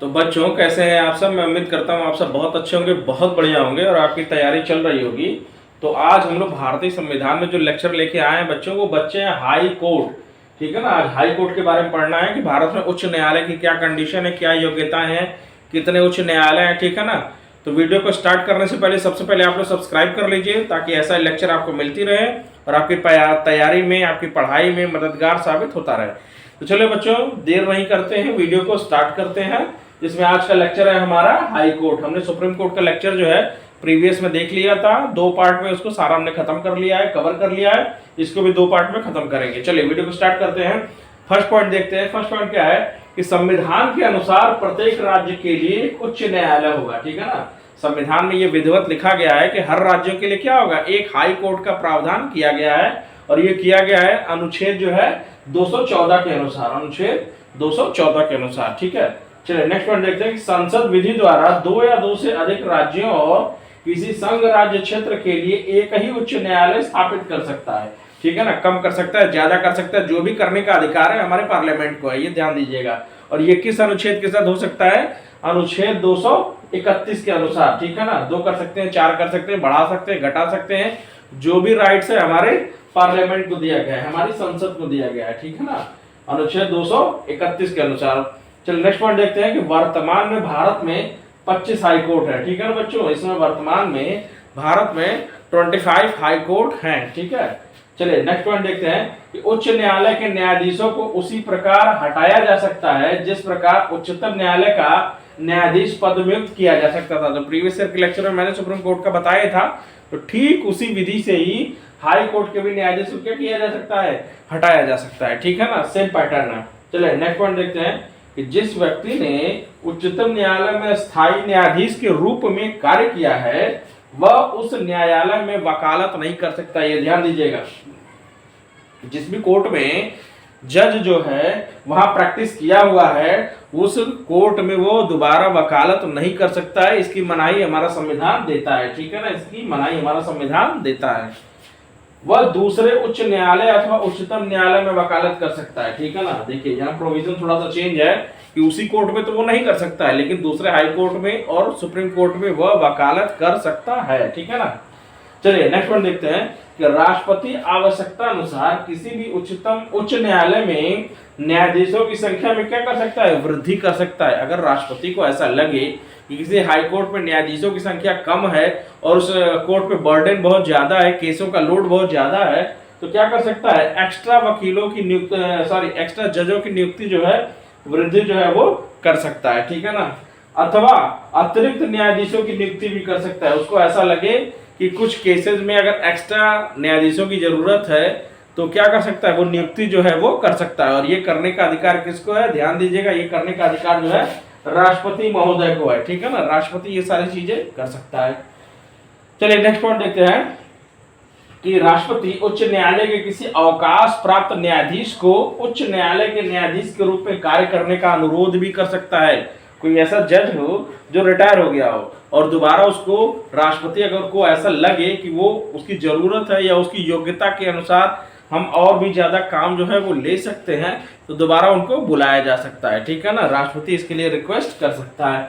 तो बच्चों कैसे हैं आप सब। मैं उम्मीद करता हूँ आप सब बहुत अच्छे होंगे, बहुत बढ़िया होंगे और आपकी तैयारी चल रही होगी। तो आज हम लोग भारतीय संविधान में जो लेक्चर लेके आए हैं बच्चों, वो बच्चे हैं हाई कोर्ट। ठीक है ना। आज हाई कोर्ट के बारे में पढ़ना है कि भारत में उच्च न्यायालय की क्या कंडीशन है, क्या योग्यताएं हैं, कितने उच्च न्यायालय हैं। ठीक है ना। तो वीडियो को स्टार्ट करने से पहले सबसे पहले आप लोग सब्सक्राइब कर लीजिए ताकि ऐसा लेक्चर आपको मिलती रहे और आपकी तैयारी में, आपकी पढ़ाई में मददगार साबित होता रहे। तो चलो बच्चों, देर नहीं करते हैं, वीडियो को स्टार्ट करते हैं। जिसमें आज का लेक्चर है हमारा हाई कोर्ट। हमने सुप्रीम कोर्ट का लेक्चर जो है प्रीवियस में देख लिया था, 2 पार्ट में उसको सारा हमने खत्म कर लिया है, कवर कर लिया है। इसको भी 2 पार्ट में खत्म करेंगे। चलिए वीडियो को स्टार्ट करते हैं। फर्स्ट पॉइंट देखते हैं। फर्स्ट पॉइंट क्या है कि संविधान के अनुसार प्रत्येक राज्य के लिए उच्च न्यायालय होगा। ठीक है ना। संविधान में ये विधिवत लिखा गया है कि हर राज्यों के लिए क्या होगा, एक हाई कोर्ट का प्रावधान किया गया है। और ये किया गया है अनुच्छेद जो है 214 के अनुसार, अनुच्छेद 214 के अनुसार। ठीक है। चलिए नेक्स्ट पॉइंट देखते हैं कि संसद विधि द्वारा 2 या 2 से अधिक राज्यों और किसी संघ राज्य क्षेत्र के लिए एक ही उच्च न्यायालय स्थापित कर सकता है। ठीक है ना। कम कर सकता है, ज्यादा कर सकता है, जो भी करने का अधिकार है हमारे पार्लियामेंट को है, ये ध्यान दीजिएगा। और ये किस अनुच्छेद के साथ हो सकता है, अनुच्छेद 231 के अनुसार। ठीक है ना। 2 कर सकते हैं, 4 कर सकते हैं, बढ़ा सकते हैं, घटा सकते हैं। जो भी राइट्स है हमारे पार्लियामेंट को दिया गया है, हमारी संसद को दिया गया है। ठीक है ना। अनुच्छेद 231 के अनुसार। चलिए नेक्स्ट पॉइंट देखते हैं कि वर्तमान में भारत में 25 हाई कोर्ट है। ठीक है ना बच्चों। इसमें वर्तमान में भारत में 25 हाई कोर्ट हैं। ठीक है। चलिए नेक्स्ट पॉइंट देखते हैं कि उच्च न्यायालय के न्यायाधीशों को उसी प्रकार हटाया जा सकता है जिस प्रकार उच्चतम न्यायालय का न्यायाधीश पदम्युक्त किया जा सकता था। तो प्रीवियस ईयर के लेक्चर में मैंने सुप्रीम कोर्ट का बताया था। तो ठीक उसी विधि से ही हाई कोर्ट के भी न्यायाधीश को क्या किया जा सकता है, हटाया जा सकता है। ठीक है ना। सेम पैटर्न है। चलिए नेक्स्ट पॉइंट देखते हैं कि जिस व्यक्ति ने उच्चतम न्यायालय में स्थायी न्यायाधीश के रूप में कार्य किया है वह उस न्यायालय में वकालत नहीं कर सकता। ये ध्यान दीजिएगा। जिस भी कोर्ट में जज जो है वहां प्रैक्टिस किया हुआ है, उस कोर्ट में वो दोबारा वकालत नहीं कर सकता है। इसकी मनाही हमारा संविधान देता है। ठीक है ना। इसकी मनाही हमारा संविधान देता है। वह दूसरे उच्च न्यायालय अथवा उच्चतम न्यायालय में वकालत कर सकता है। ठीक है ना। देखिए यहाँ प्रोविजन थोड़ा सा चेंज है कि उसी कोर्ट में तो वो नहीं कर सकता है, लेकिन दूसरे हाई कोर्ट में और सुप्रीम कोर्ट में वह वकालत कर सकता है। ठीक है ना। चलिए नेक्स्ट पॉइंट देखते हैं कि राष्ट्रपति आवश्यकता अनुसार किसी भी उच्च न्यायालय में न्यायाधीशों की संख्या में क्या कर सकता है, वृद्धि कर सकता है। अगर राष्ट्रपति को ऐसा लगे कि किसी हाई कोर्ट में न्यायाधीशों की संख्या कम है और उस कोर्ट पे बर्डन बहुत ज्यादा है, केसों का लोड बहुत ज्यादा है, तो क्या कर सकता है, एक्स्ट्रा वकीलों की नियुक्ति, एक्स्ट्रा जजों की नियुक्ति जो है, वृद्धि जो है वो कर सकता है। ठीक है ना। अथवा अतिरिक्त न्यायाधीशों की नियुक्ति भी कर सकता है। उसको ऐसा लगे कि कुछ केसेस में अगर एक्स्ट्रा न्यायाधीशों की जरूरत है तो क्या कर सकता है, वो नियुक्ति जो है वो कर सकता है। और ये करने का अधिकार किसको है, ध्यान दीजिएगा, ये करने का अधिकार जो है राष्ट्रपति महोदय को है। ठीक है ना। राष्ट्रपति ये सारी चीजें कर सकता है। चलिए नेक्स्ट पॉइंट देखते हैं कि राष्ट्रपति उच्च न्यायालय के किसी अवकाश प्राप्त न्यायाधीश को उच्च न्यायालय के न्यायाधीश के रूप में कार्य करने का अनुरोध भी कर सकता है। कोई ऐसा जज हो जो रिटायर हो गया हो और दोबारा उसको राष्ट्रपति अगर को ऐसा लगे कि वो उसकी जरूरत है या उसकी योग्यता के अनुसार हम और भी ज्यादा काम जो है वो ले सकते हैं, तो दोबारा उनको बुलाया जा सकता है। ठीक है ना। राष्ट्रपति इसके लिए रिक्वेस्ट कर सकता है।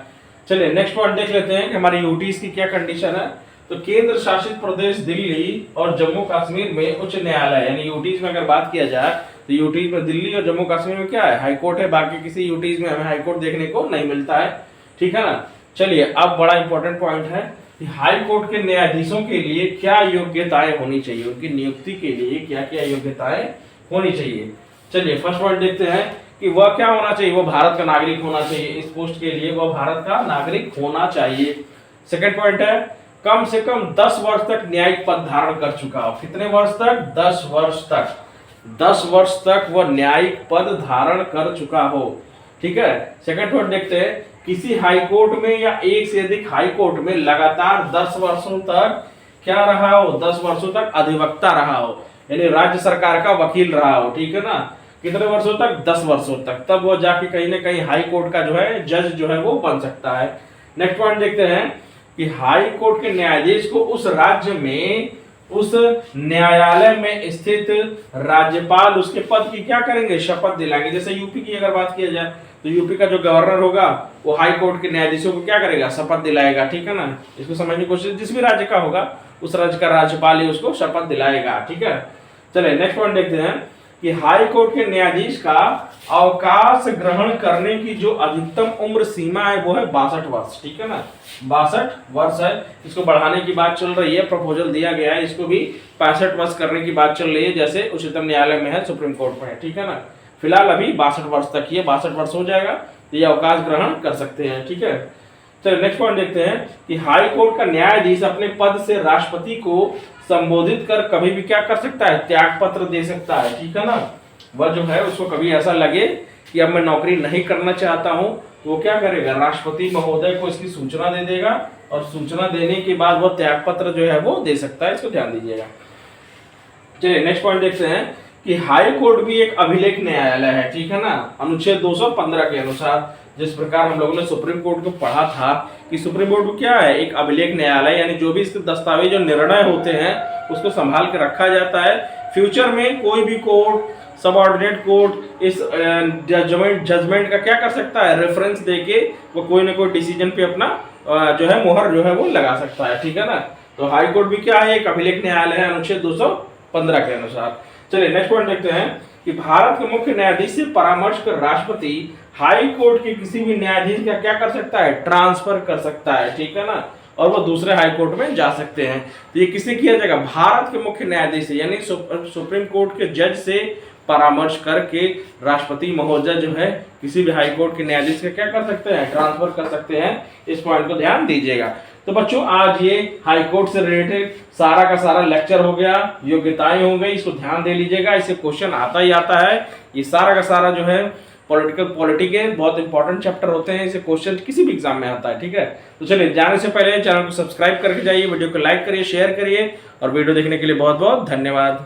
चलिए नेक्स्ट पॉइंट देख लेते हैं कि हमारी यूटीज की क्या कंडीशन है। तो केंद्र शासित प्रदेश दिल्ली और जम्मू कश्मीर में उच्च न्यायालय, यानी यूटीज में अगर बात किया जाए तो यूटीज में दिल्ली और जम्मू कश्मीर में क्या है, हाई कोर्ट है। बाकी किसी यूटीज में हमें हाई कोर्ट देखने को नहीं मिलता है। ठीक है ना। चलिए अब बड़ा इंपॉर्टेंट पॉइंट है कि हाई कोर्ट के न्यायाधीशों के लिए क्या योग्यताएं होनी चाहिए, उनकी नियुक्ति के लिए क्या क्या योग्यताएं होनी चाहिए। चलिए फर्स्ट पॉइंट देखते हैं कि वह क्या होना चाहिए, वो भारत का नागरिक होना चाहिए। इस पोस्ट के लिए वह भारत का नागरिक होना चाहिए। सेकंड पॉइंट है कम से कम 10 वर्ष तक न्यायिक पद धारण कर चुका हो। कितने वर्ष तक, 10 वर्ष तक। 10 वर्ष तक वह न्यायिक पद धारण कर चुका हो। ठीक है। सेकंड पॉइंट देखते हैं किसी हाई कोर्ट में या एक से अधिक हाई कोर्ट में लगातार 10 वर्षों तक क्या रहा हो, 10 वर्षों तक अधिवक्ता रहा हो, यानी राज्य सरकार का वकील रहा हो। ठीक है ना। कितने वर्षों तक, 10 वर्षों तक। तब वो जाके कहीं ना कहीं हाई कोर्ट का जो है जज जो है वो बन सकता है। नेक्स्ट पॉइंट देखते हैं कि हाई कोर्ट के न्यायाधीश को उस राज्य में उस न्यायालय में स्थित राज्यपाल उसके पद की क्या करेंगे, शपथ दिलाएंगे। जैसे यूपी की अगर बात किया जाए तो यूपी का जो गवर्नर होगा वो हाई कोर्ट के न्यायाधीशों को क्या करेगा, शपथ दिलाएगा। ठीक है ना, इसको समझने की कोशिश, जिस भी राज्य का होगा उस राज्य का राज्यपाल ही उसको शपथ दिलाएगा। ठीक है, चलिए नेक्स्ट पॉइंट देखते हैं कि हाई कोर्ट के न्यायाधीश का अवकाश ग्रहण करने की जो अधिकतम उम्र सीमा है वो है 62 वर्ष। ठीक है ना, 62 वर्ष है। इसको बढ़ाने की बात चल रही है, प्रपोजल दिया गया है, इसको भी 65 वर्ष करने की बात चल रही है, जैसे उच्चतम न्यायालय में है, सुप्रीम कोर्ट में है। ठीक है ना, फिलहाल अभी 62 वर्ष तक ही है, 62 वर्ष हो जाएगा ये अवकाश ग्रहण कर सकते हैं। ठीक है, चलिए नेक्स्ट पॉइंट देखते हैं कि हाई कोर्ट का न्यायाधीश अपने पद से राष्ट्रपति को संबोधित कर कभी भी क्या कर सकता है, त्याग पत्र दे सकता है। ठीक है ना, वह जो है उसको कभी ऐसा लगे कि अब मैं नौकरी नहीं करना चाहता हूं तो वो क्या करेगा, राष्ट्रपति महोदय को इसकी सूचना दे देगा और सूचना देने के बाद वो त्याग पत्र जो है वो दे सकता है, इसको ध्यान दीजिएगा। चलिए नेक्स्ट पॉइंट देखते हैं कि हाई कोर्ट भी एक अभिलेख न्यायालय है। ठीक है ना, अनुच्छेद 215 के अनुसार, जिस प्रकार हम लोगों ने सुप्रीम कोर्ट को पढ़ा था कि सुप्रीम कोर्ट क्या है, एक अभिलेख न्यायालय, यानी जो भी इसके दस्तावेज और निर्णय होते हैं उसको संभाल के रखा जाता है। फ्यूचर में कोई भी कोर्ट, सबऑर्डिनेट कोर्ट इस जजमेंट का क्या कर सकता है, रेफरेंस देके वो कोई ना कोई डिसीजन पे अपना जो है मोहर जो है वो लगा सकता है। ठीक है ना, तो हाई कोर्ट भी क्या है, एक अभिलेख न्यायालय है अनुच्छेद 215 के अनुसार। चलिए नेक्स्ट पॉइंट देखते हैं कि भारत के मुख्य न्यायाधीश से परामर्श कर राष्ट्रपति हाई कोर्ट के किसी भी न्यायाधीश का क्या कर सकता है, ट्रांसफर कर सकता है। ठीक है ना, और वो दूसरे हाई कोर्ट में जा सकते हैं। तो ये किसे किया जाएगा, भारत के मुख्य न्यायाधीश से, यानी सुप्रीम कोर्ट के जज से परामर्श करके राष्ट्रपति महोदय जो है किसी भी हाई कोर्ट के न्यायाधीश का क्या कर सकते हैं, ट्रांसफर कर सकते हैं। इस पॉइंट को ध्यान दीजिएगा। तो बच्चों आज ये हाई कोर्ट से रिलेटेड सारा का सारा लेक्चर हो गया, योग्यताएं हो गई, इसको ध्यान दे लीजिएगा, इससे क्वेश्चन आता ही आता है। ये सारा का सारा जो है पॉलिटी के बहुत इंपॉर्टेंट चैप्टर होते हैं, इसे क्वेश्चन किसी भी एग्जाम में आता है। ठीक है, तो चलिए जाने से पहले चैनल को सब्सक्राइब करके जाइए, वीडियो को लाइक करिए, शेयर करिए और वीडियो देखने के लिए बहुत बहुत धन्यवाद।